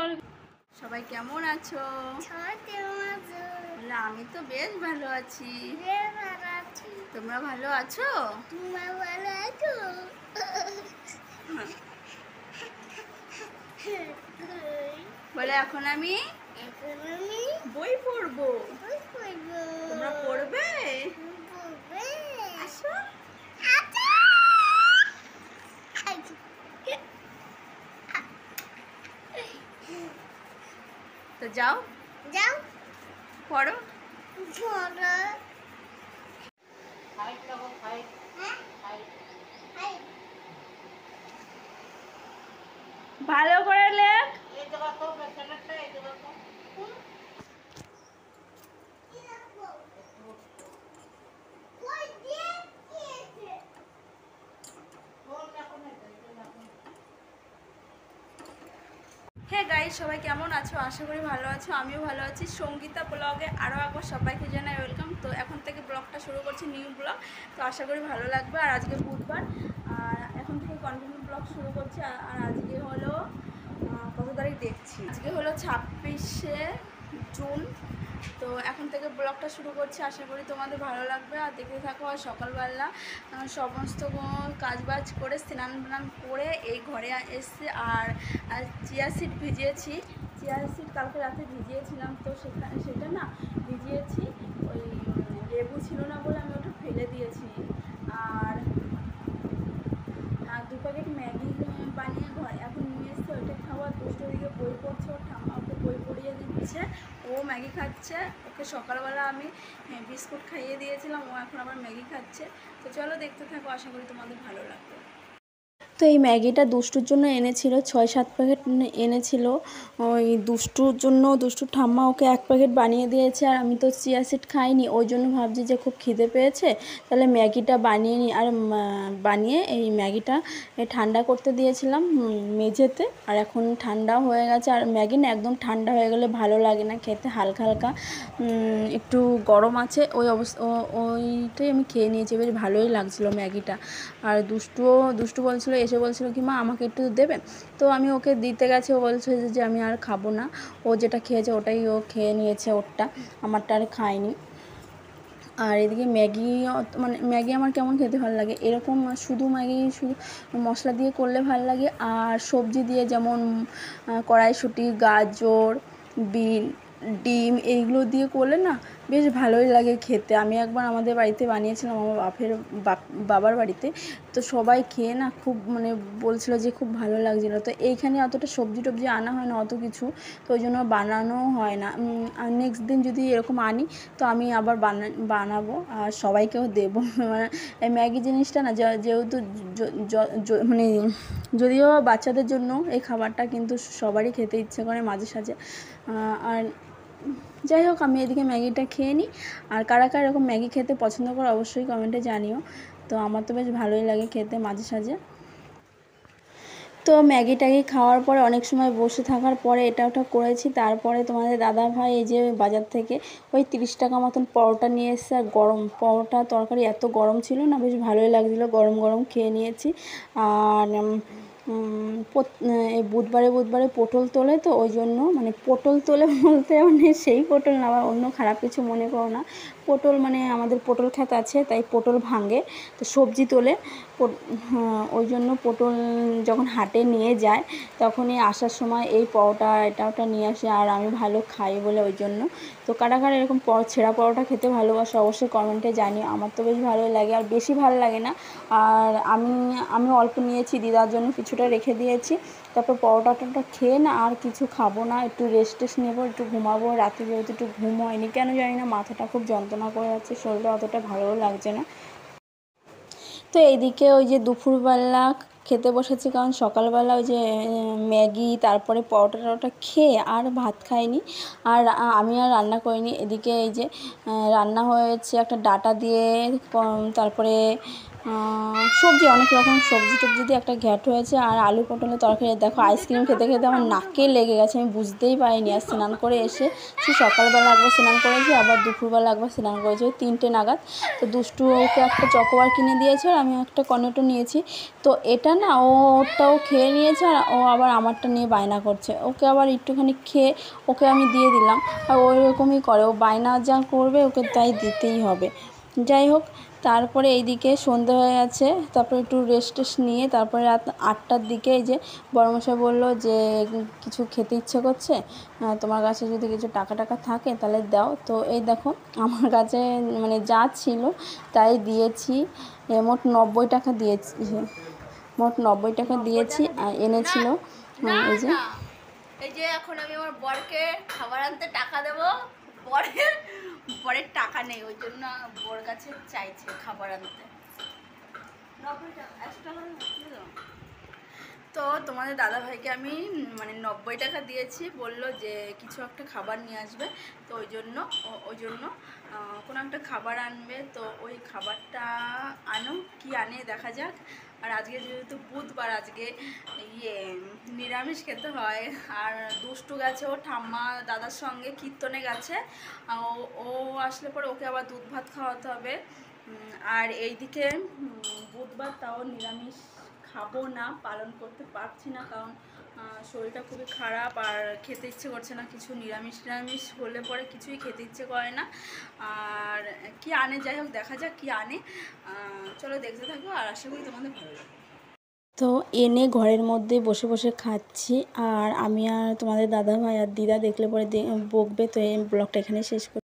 বল সবাই কেমন আছো? আমি তো বেশ ভালো আছি। তোমরা ভালো আছো? বলে এখন আমি বই পড়বো। তোমরা পড়বে? আসো। তো যাও পড়ো। ভালো করে লেখ। হ্যাঁ গাইস, সবাই কেমন আছো? আশা করি ভালো আছো। আমিও ভালো আছি। সঙ্গীতা ব্লগে আরও একবার সবাইকে জানাই ওয়েলকাম। তো এখন থেকে ব্লগটা শুরু করছি, নিউ ব্লগ। তো আশা করি ভালো লাগবে। আর আজকে বুধবার, আর এখন থেকে কন্টিনিউ ব্লগ শুরু করছি। আর আজকে হলো কত তারিখ দেখছি, আজকে হলো 26শে জুন। তো এখন থেকে ব্লগটা শুরু করছি, আশা করি তোমাদের ভালো লাগবে। আর দেখতে থাকো। আর সকালবেলা সমস্ত কাজবাজ করে স্নান টান করে এই ঘরে এসছে। আর চিয়া সিড ভিজিয়েছি। চিয়া সিড কালকে রাতে ভিজিয়েছিলাম, তো সেটা না ভিজিয়েছি, ওই লেবু ছিল না বলে আমি ওটা ফেলে দিয়েছি। আর 2 প্যাকেট ম্যাগি বানিয়ে ঘরে এখন নিয়ে এসছে, ওইটা খাওয়া। দুটো দিকে বই পড়ছে, ওর ঠাম্মা ওকে বই পড়িয়ে দিচ্ছে, ও ম্যাগি খাচ্ছে। ওকে সকালবেলা আমি বিস্কুট খাইয়ে দিয়েছিলাম, ও এখন আবার ম্যাগি খাচ্ছে। তো চলো দেখতে থাকো, আশা করি তোমাদের ভালো লাগবে। তো এই ম্যাগিটা দুষ্টুর জন্য এনেছিল, 6-7 প্যাকেট এনেছিল। ওই দুষ্টুর জন্য দুষ্টুর ঠাম্মা ওকে 1 প্যাকেট বানিয়ে দিয়েছে। আর আমি তো চিয়া সিড খাইনি, ওই জন্য ভাবছি যে খুব খিদে পেয়েছে, তাহলে ম্যাগিটা বানিয়ে নিই। আর বানিয়ে এই ম্যাগিটা ঠান্ডা করতে দিয়েছিলাম মেঝেতে। আর এখন ঠান্ডা হয়ে গেছে। আর ম্যাগি না একদম ঠান্ডা হয়ে গেলে ভালো লাগে না খেতে, হালকা হালকা একটু গরম আছে ওই ওইটাই আমি খেয়ে নিয়েছি, বেশ ভালোই লাগছিলো ম্যাগিটা। আর দুষ্টু বলছিল, এসে বলছিল কি মা আমাকে একটু দেবে। তো আমি ওকে দিতে গেছি, ও বলছে যে আমি আর খাবো না। ও যেটা খেয়েছে ওটাই ও খেয়ে নিয়েছে, ওরটা, আমারটা আর খায়নি। আর এদিকে ম্যাগি আমার কেমন খেতে ভালো লাগে, এরকম শুধু ম্যাগি শুধু মশলা দিয়ে করলে ভালো লাগে। আর সবজি দিয়ে যেমন কড়াইশুঁটি, গাজর, বিন, ডিম এইগুলো দিয়ে করলে না বেশ ভালোই লাগে খেতে। আমি একবার আমাদের বাড়িতে বানিয়েছিলাম, আমার বাবার বাড়িতে। তো সবাই খেয়ে না খুব বলছিল যে খুব ভালো লাগছিলো। তো এইখানে অতটা সবজি টবজি আনা হয় না, অত কিছু, তো ওই জন্য বানানোও হয় না। আর নেক্সট দিন যদি এরকম আনি তো আমি আবার বানাবো আর সবাইকেও দেবো। এই ম্যাগি জিনিসটা না যেহেতু যদিও বাচ্চাদের জন্য এই খাবারটা, কিন্তু সবারই খেতে ইচ্ছে করে মাঝে সাঝে। আর যাই হোক, আমি এদিকে ম্যাগিটা খেয়ে নিই। আর কারা কারা এরকম ম্যাগি খেতে পছন্দ করে অবশ্যই কমেন্টে জানিও। তো আমার তো বেশ ভালোই লাগে খেতে মাঝে সাঝে। তো ম্যাগি ট্যাগি খাওয়ার পরে অনেক সময় বসে থাকার পরে এটা ওটা করেছি। তারপরে তোমাদের দাদা ভাই এই যে বাজার থেকে ওই 30 টাকা মতন পরোটা নিয়ে এসছে। আর গরম পরোটা তরকারি এত গরম ছিল না, বেশ ভালোই লাগছিলো, গরম গরম খেয়ে নিয়েছি। আর এই বুধবারে পটল তোলে, তো ওই জন্য পটল তোলে বলতে সেই পটল না, আবার অন্য খারাপ কিছু মনে করো না। পটল আমাদের পটল ক্ষেত আছে, তাই পটল ভাঙে, তো সবজি তোলে। ওই জন্য পটল যখন হাটে নিয়ে যায় তখনই আসার সময় এই পরোটা এটা ওটা নিয়ে আসে। আর আমি ভালো খাই বলে ওই জন্য। তো কারা কারা এরকম ছেঁড়া পরোটা খেতে ভালোবাসে অবশ্যই কমেন্টে জানিও। আমার তো বেশ ভালোই লাগে, আর বেশি ভালো লাগে না। আর আমি অল্প নিয়েছি, দিদার জন্য কিছুটা রেখে দিয়েছি। তারপর পরোটাটা খেয়ে না আর কিছু খাবো না, একটু রেস্ট নেবো, একটু ঘুমাবো। রাতে যেহেতু একটু ঘুম হয়নি, কেন জানি না মাথাটা খুব যন্ত্রণা করে যাচ্ছে, শরীরটা অতটা ভালোও লাগছে না। তো এইদিকে ওই যে দুপুরবেলা খেতে বসেছি, কারণ সকালবেলা ওই যে ম্যাগি তারপরে পরোটা খেয়ে আর ভাত খাইনি। আর আমি আর রান্না করিনি। এদিকে এই যে রান্না হয়েছে একটা ডাঁটা দিয়ে, তারপরে সবজি, অনেক রকম সবজি টবজি দিয়ে একটা ঘ্যাট হয়েছে। আর আলু পটলের তরকারি। দেখো আইসক্রিম খেতে খেতে আমার নাকে লেগে গেছে, আমি বুঝতেই পারিনি। আর স্নান করে এসে সকালবেলা একবার স্নান করেছি, আবার দুপুরবেলা একবার স্নান করেছি, ওই 3টে নাগাদ। তো দুষ্টু ওকে একটা চকোবার কিনে দিয়েছে আর আমি একটা কর্নেটো নিয়েছি। তো এটা না ওটাও খেয়ে নিয়েছে আর ও আবার আমারটা নিয়ে বায়না করছে। ওকে আবার একটুখানি খেয়ে ওকে আমি দিয়ে দিলাম। আর ওই রকমই করে, ও বায়না যা করবে ওকে তাই দিতেই হবে। যাই হোক, তারপরে এইদিকে সন্ধে হয়ে গেছে। তারপরে একটু রেস্ট টেস্ট নিয়ে তারপরে রাত 8টার দিকে এই যে বড়মশাই বললো যে কিছু খেতে ইচ্ছে করছে, তোমার কাছে যদি কিছু টাকা টাকা থাকে তাহলে দাও। তো এই দেখো আমার কাছে মানে যা ছিল তাই দিয়েছি। মোট 90 টাকা দিয়েছি, মোট 90 টাকা দিয়েছি। আর এনেছিল এই যে এই যে এখন আমি আমার বরকে খাবার আনতে টাকা দেবো, বরের বরের টাকা নেই, ওই জন্য বর কাছে চাইছে খাবার আনতে 90 টাকা, 100 টাকা দিয়ে দাও। তো তোমাদের দাদাভাইকে আমি মানে 90 টাকা দিয়েছি, বললো যে কিছু একটা খাবার নিয়ে আসবে। তো ওই জন্য কোনো একটা খাবার আনবে। তো ওই খাবারটা আনো, কি আনে দেখা যাক। আর আজকে যেহেতু বুধবার, আজকে নিরামিষ খেতে হয়। আর দুষ্টু গেছে ও ঠাম্মা দাদার সঙ্গে কীর্তনে গেছে। ও আসলে পরে ওকে আবার দুধ ভাত খাওয়াতে হবে। আর এইদিকে বুধবার, তাও নিরামিষ খাবো না, পালন করতে পারছি না, কারণ শরীরটা খুবই খারাপ আর খেতে ইচ্ছে করছে না কিছু। নিরামিষ হলে পরে কিছুই খেতে ইচ্ছে করে না। আর কি আনে, যাই হোক দেখা যাক কি আনে। চলো দেখতে থাকবো, আর আশা করি তোমাদের ভালো লাগবে। তো এনে ঘরের মধ্যে বসে বসে খাচ্ছি। আর আমি আর তোমাদের দাদাভাই আর দিদা দেখলে পরে বকবে। তো এই ব্লগটা এখানে শেষ করি।